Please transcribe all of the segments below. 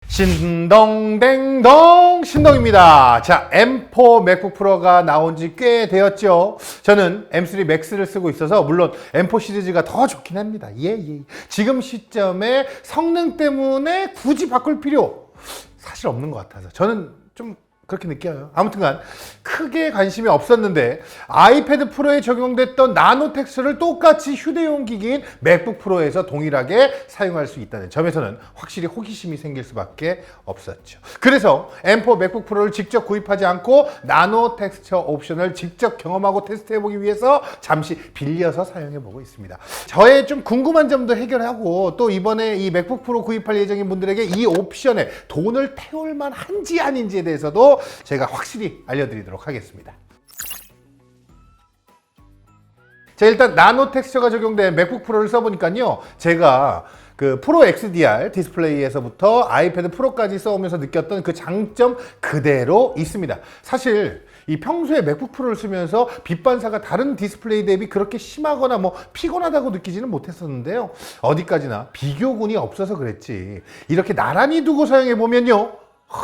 신동댕동 신동입니다. 자, M4 맥북 프로가 나온 지 꽤 되었죠. 저는 M3 맥스를 쓰고 있어서 물론 M4 시리즈가 더 좋긴 합니다. 예. 지금 시점에 성능 때문에 굳이 바꿀 필요 사실 없는 것 같아서 저는 좀 그렇게 느껴요. 아무튼간 크게 관심이 없었는데 아이패드 프로에 적용됐던 나노 텍스처를 똑같이 휴대용 기기인 맥북 프로에서 동일하게 사용할 수 있다는 점에서는 확실히 호기심이 생길 수밖에 없었죠. 그래서 M4 맥북 프로를 직접 구입하지 않고 나노 텍스처 옵션을 직접 경험하고 테스트해보기 위해서 잠시 빌려서 사용해보고 있습니다. 저의 좀 궁금한 점도 해결하고 또 이번에 이 맥북 프로 구입할 예정인 분들에게 이 옵션에 돈을 태울 만한지 아닌지에 대해서도 제가 확실히 알려드리도록 하겠습니다. 자, 일단 나노 텍스처가 적용된 맥북 프로를 써보니까요, 제가 그 프로 XDR 디스플레이에서부터 아이패드 프로까지 써오면서 느꼈던 그 장점 그대로 있습니다. 사실 이 평소에 맥북 프로를 쓰면서 빛 반사가 다른 디스플레이 대비 그렇게 심하거나 뭐 피곤하다고 느끼지는 못했었는데요, 어디까지나 비교군이 없어서 그랬지 이렇게 나란히 두고 사용해보면요,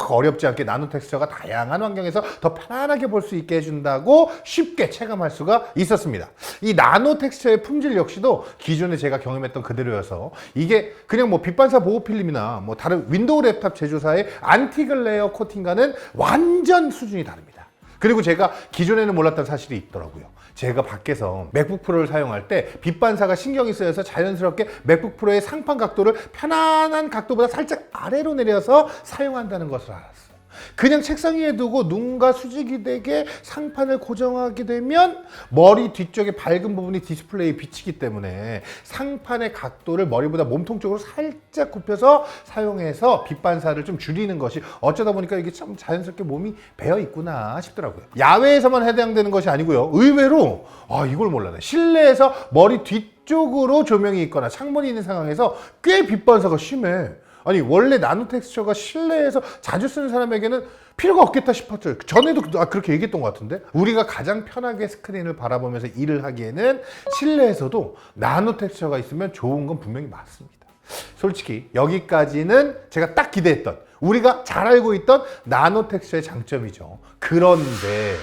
어렵지 않게 나노 텍스처가 다양한 환경에서 더 편안하게 볼 수 있게 해준다고 쉽게 체감할 수가 있었습니다. 이 나노 텍스처의 품질 역시도 기존에 제가 경험했던 그대로여서 이게 그냥 뭐 빛반사 보호 필름이나 뭐 다른 윈도우 랩탑 제조사의 안티글레어 코팅과는 완전 수준이 다릅니다. 그리고 제가 기존에는 몰랐던 사실이 있더라고요. 제가 밖에서 맥북 프로를 사용할 때 빛 반사가 신경이 쓰여서 자연스럽게 맥북 프로의 상판 각도를 편안한 각도보다 살짝 아래로 내려서 사용한다는 것을 알았어요. 그냥 책상 위에 두고 눈과 수직이 되게 상판을 고정하게 되면 머리 뒤쪽에 밝은 부분이 디스플레이에 비치기 때문에 상판의 각도를 머리보다 몸통 쪽으로 살짝 굽혀서 사용해서 빛 반사를 좀 줄이는 것이 어쩌다 보니까 이게 참 자연스럽게 몸이 배어 있구나 싶더라고요. 야외에서만 해당되는 것이 아니고요, 의외로 이걸 몰랐네, 실내에서 머리 뒤쪽으로 조명이 있거나 창문이 있는 상황에서 꽤 빛 반사가 심해. 아니, 원래 나노 텍스처가 실내에서 자주 쓰는 사람에게는 필요가 없겠다 싶었죠. 전에도 그렇게 얘기했던 것 같은데, 우리가 가장 편하게 스크린을 바라보면서 일을 하기에는 실내에서도 나노 텍스처가 있으면 좋은 건 분명히 맞습니다. 솔직히 여기까지는 제가 딱 기대했던, 우리가 잘 알고 있던 나노 텍스처의 장점이죠. 그런데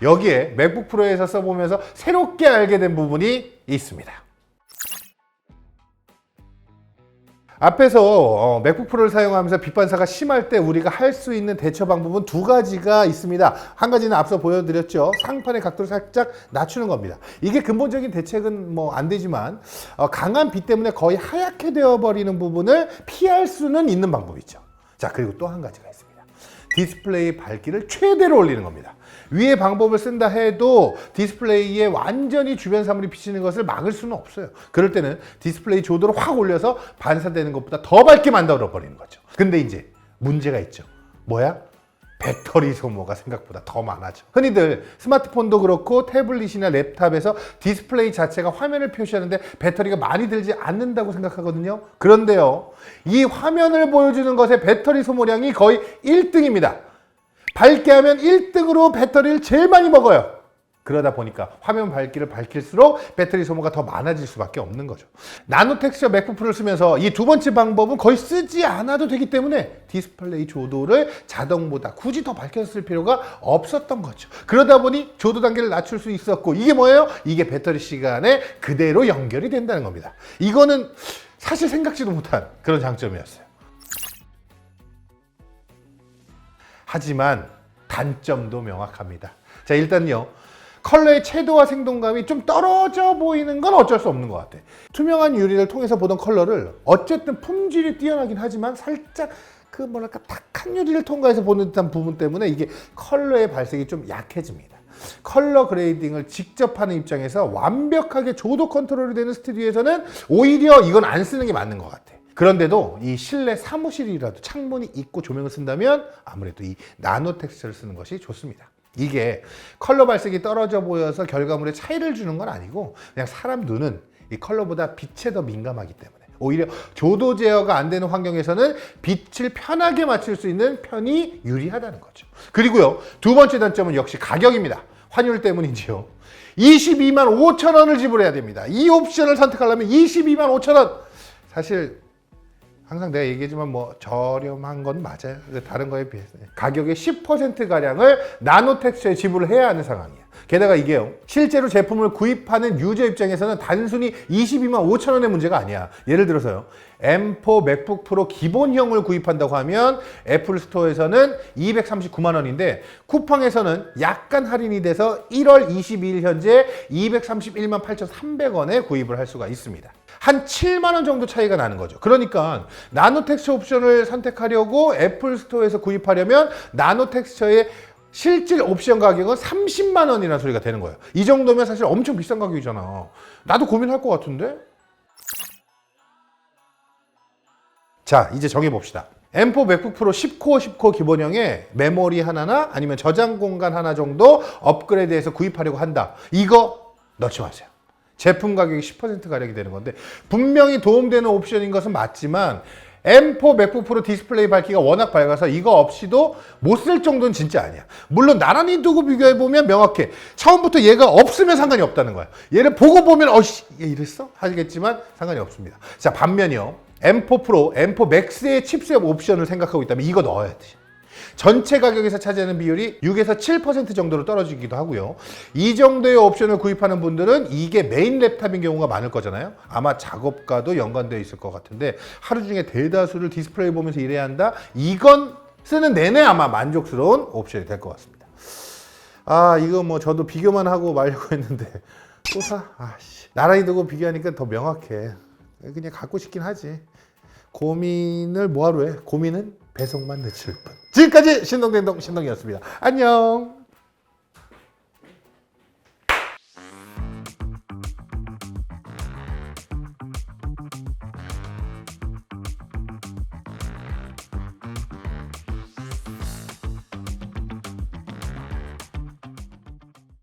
여기에 맥북 프로에서 써보면서 새롭게 알게 된 부분이 있습니다. 앞에서 맥북 프로를 사용하면서 빛 반사가 심할 때 우리가 할 수 있는 대처 방법은 두 가지가 있습니다. 한 가지는 앞서 보여드렸죠. 상판의 각도를 살짝 낮추는 겁니다. 이게 근본적인 대책은 뭐 안 되지만 강한 빛 때문에 거의 하얗게 되어버리는 부분을 피할 수는 있는 방법이죠. 자, 그리고 또 한 가지가 있습니다. 디스플레이 밝기를 최대로 올리는 겁니다. 위의 방법을 쓴다 해도 디스플레이에 완전히 주변 사물이 비치는 것을 막을 수는 없어요. 그럴 때는 디스플레이 조도를 확 올려서 반사되는 것보다 더 밝게 만들어 버리는 거죠. 근데 이제 문제가 있죠. 뭐야? 배터리 소모가 생각보다 더 많아져. 흔히들 스마트폰도 그렇고 태블릿이나 랩탑에서 디스플레이 자체가 화면을 표시하는데 배터리가 많이 들지 않는다고 생각하거든요. 그런데요, 이 화면을 보여주는 것의 배터리 소모량이 거의 1등입니다. 밝게 하면 1등으로 배터리를 제일 많이 먹어요. 그러다 보니까 화면 밝기를 밝힐수록 배터리 소모가 더 많아질 수밖에 없는 거죠. 나노 텍스처 맥북 프로를 쓰면서 이 두 번째 방법은 거의 쓰지 않아도 되기 때문에 디스플레이 조도를 자동보다 굳이 더 밝혀서 쓸 필요가 없었던 거죠. 그러다 보니 조도 단계를 낮출 수 있었고, 이게 뭐예요? 이게 배터리 시간에 그대로 연결이 된다는 겁니다. 이거는 사실 생각지도 못한 그런 장점이었어요. 하지만 단점도 명확합니다. 자, 일단요, 컬러의 채도와 생동감이 좀 떨어져 보이는 건 어쩔 수 없는 것 같아. 투명한 유리를 통해서 보던 컬러를 어쨌든 품질이 뛰어나긴 하지만 살짝 그 뭐랄까 탁한 유리를 통과해서 보는 듯한 부분 때문에 이게 컬러의 발색이 좀 약해집니다. 컬러 그레이딩을 직접 하는 입장에서 완벽하게 조도 컨트롤이 되는 스튜디오에서는 오히려 이건 안 쓰는 게 맞는 것 같아. 그런데도 이 실내 사무실이라도 창문이 있고 조명을 쓴다면 아무래도 이 나노 텍스처를 쓰는 것이 좋습니다. 이게 컬러 발색이 떨어져 보여서 결과물에 차이를 주는 건 아니고 그냥 사람 눈은 이 컬러보다 빛에 더 민감하기 때문에 오히려 조도 제어가 안 되는 환경에서는 빛을 편하게 맞출 수 있는 편이 유리하다는 거죠. 그리고요, 두 번째 단점은 역시 가격입니다. 환율 때문인지요. 22만 5천 원을 지불해야 됩니다. 이 옵션을 선택하려면 22만 5천 원. 사실 항상 내가 얘기하지만 뭐 저렴한 건 맞아요. 다른 거에 비해서 가격의 10%가량을 나노텍스처에 지불을 해야 하는 상황이에요. 게다가 이게요, 실제로 제품을 구입하는 유저 입장에서는 단순히 22만 5천 원의 문제가 아니야. 예를 들어서요, M4 맥북 프로 기본형을 구입한다고 하면 애플 스토어에서는 239만 원인데 쿠팡에서는 약간 할인이 돼서 1월 22일 현재 231만 8,300원에 구입을 할 수가 있습니다. 한 7만 원 정도 차이가 나는 거죠. 그러니까 나노 텍스처 옵션을 선택하려고 애플 스토어에서 구입하려면 나노 텍스처의 실질 옵션 가격은 30만 원이라는 소리가 되는 거예요. 이 정도면 사실 엄청 비싼 가격이잖아. 나도 고민할 것 같은데? 자, 이제 정해봅시다. M4 맥북 프로 10코어 10코어 기본형에 메모리 하나나 아니면 저장 공간 하나 정도 업그레이드해서 구입하려고 한다. 이거 넣지 마세요. 제품 가격이 10% 가격이 되는 건데 분명히 도움되는 옵션인 것은 맞지만 M4 맥북 프로 디스플레이 밝기가 워낙 밝아서 이거 없이도 못 쓸 정도는 진짜 아니야. 물론 나란히 두고 비교해보면 명확해. 처음부터 얘가 없으면 상관이 없다는 거야. 얘를 보고 보면 어씨 얘 이랬어? 하겠지만 상관이 없습니다. 자, 반면요, M4 프로, M4 맥스의 칩셋 옵션을 생각하고 있다면 이거 넣어야 돼. 전체 가격에서 차지하는 비율이 6에서 7% 정도로 떨어지기도 하고요. 이 정도의 옵션을 구입하는 분들은 이게 메인 랩탑인 경우가 많을 거잖아요. 아마 작업과도 연관되어 있을 것 같은데 하루 중에 대다수를 디스플레이 보면서 일해야 한다? 이건 쓰는 내내 아마 만족스러운 옵션이 될 것 같습니다. 아, 이거 뭐 저도 비교만 하고 말려고 했는데 또 사? 아씨, 나란히 두고 비교하니까 더 명확해. 그냥 갖고 싶긴 하지. 고민을 뭐하러 해? 고민은 배송만 늦출 뿐. 지금까지 신동댕동 신동이었습니다. 안녕.